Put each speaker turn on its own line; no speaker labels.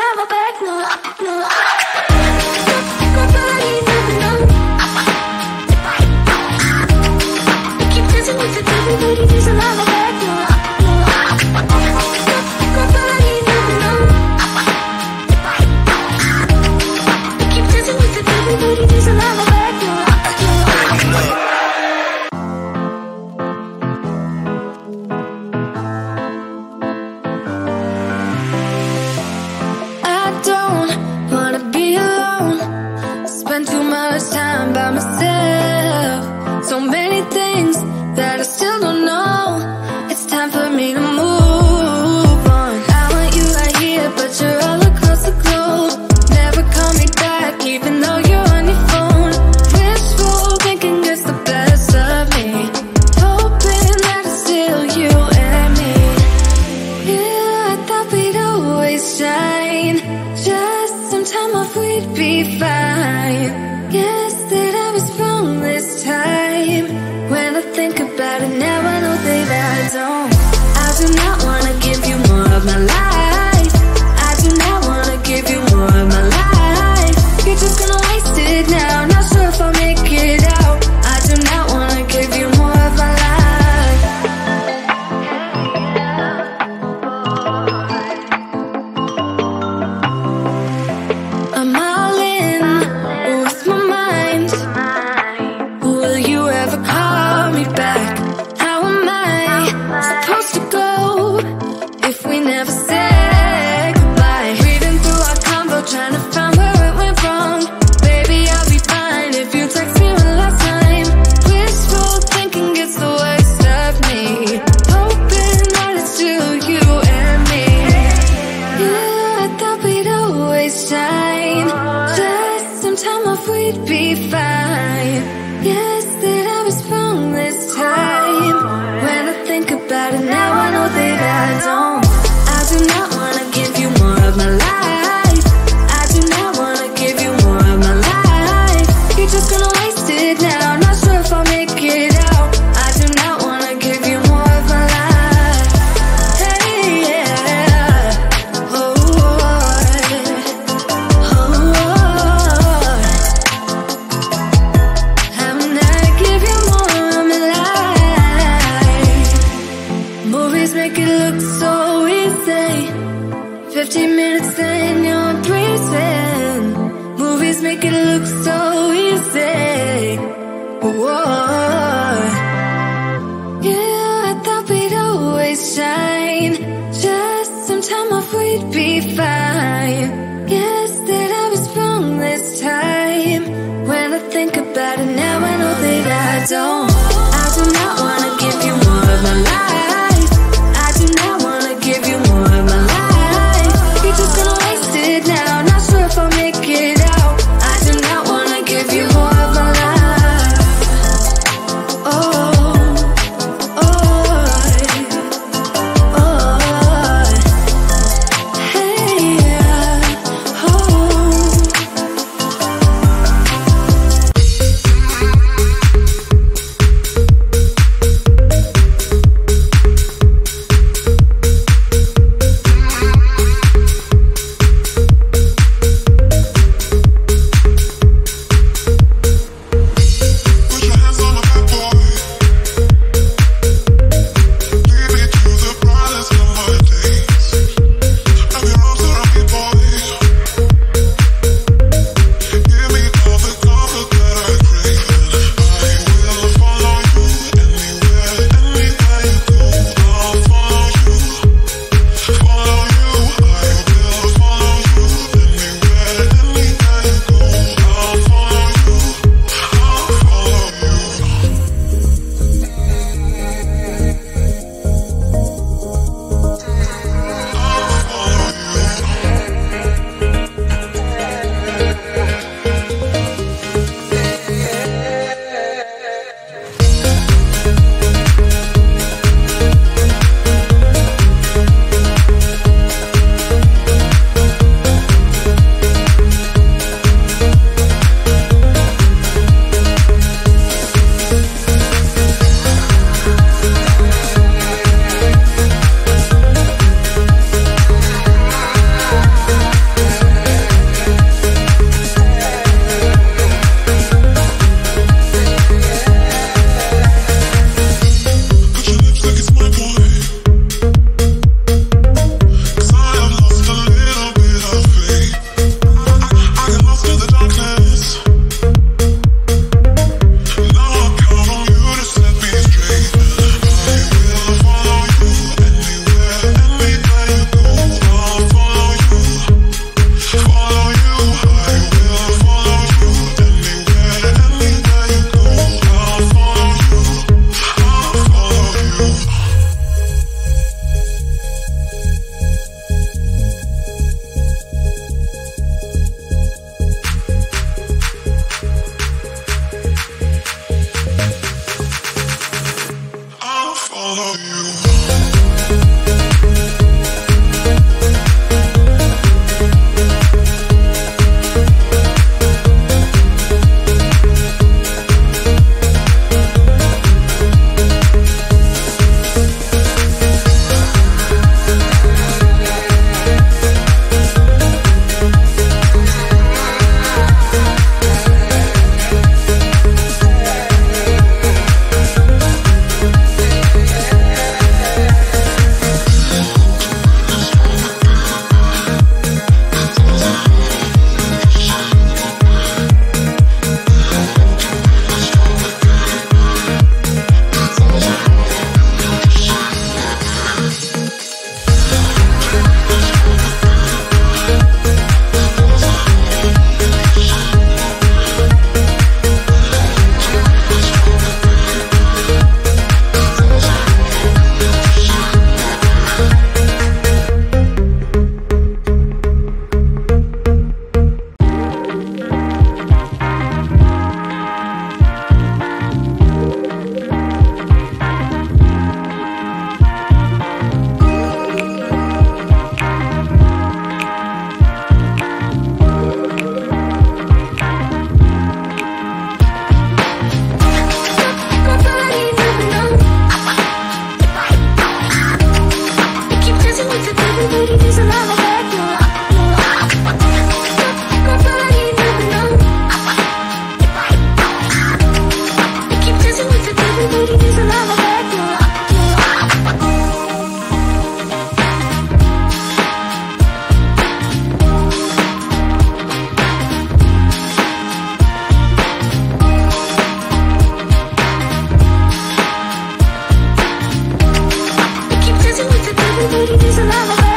have my back, no, no. Nobody never know. I keep dancing with the devil, but he doesn't have my back, no, no. Nobody never know. I keep dancing with the devil, but he doesn't have my back, no, no. Time by myself, so many things that I still don't know. It's time for me to move on. I want you right here, but you're all across the globe. Never call me back, even though you're on your phone. Wishful thinking gets the best of me, hoping that it's still you and me. Yeah, I thought we'd always shine, just some time off we'd be fine. Guess that I was wrong this time. When I think about it now, I know that I don't. I do not wanna give you more of my life. I do not wanna give you more of my life. You're just gonna waste it now, not sure if I'll make it out. I do not wanna give you more of my life. I'm all in with my mind. Will you ever call me back? How am I supposed to go if we never say goodbye? Reading through our convo, trying to find where it went wrong. Baby, I'll be fine if you text me one last time. Wishful thinking gets the worst of me, hoping that it's still you and me. Yeah, I thought we'd always shine, just some time off we'd be fine. Guess that I was wrong this time. When I think about it now, I know that I don't. I do not wanna give you more of my life. I do not wanna give you more of my life. You're just gonna waste it now, not sure if I'll make it out. I do not wanna give you more of my life. Hey, yeah. Oh, how can I give you more of my life? Movies make it look so easy. 15 minutes then you're breathing. Movies make it look so easy. Whoa. Yeah, I thought we'd always shine, just some time off we'd be fine. Guess that I was wrong this time. When I think about it now, I know that I don't. I do not wanna give you more of my life. I do not wanna give you more of my life. You're just gonna waste it now, not sure if I'll make it out. I do not wanna give you more of my life. Oh, oh, oh. Hey, yeah. Oh. Beauty is a lie.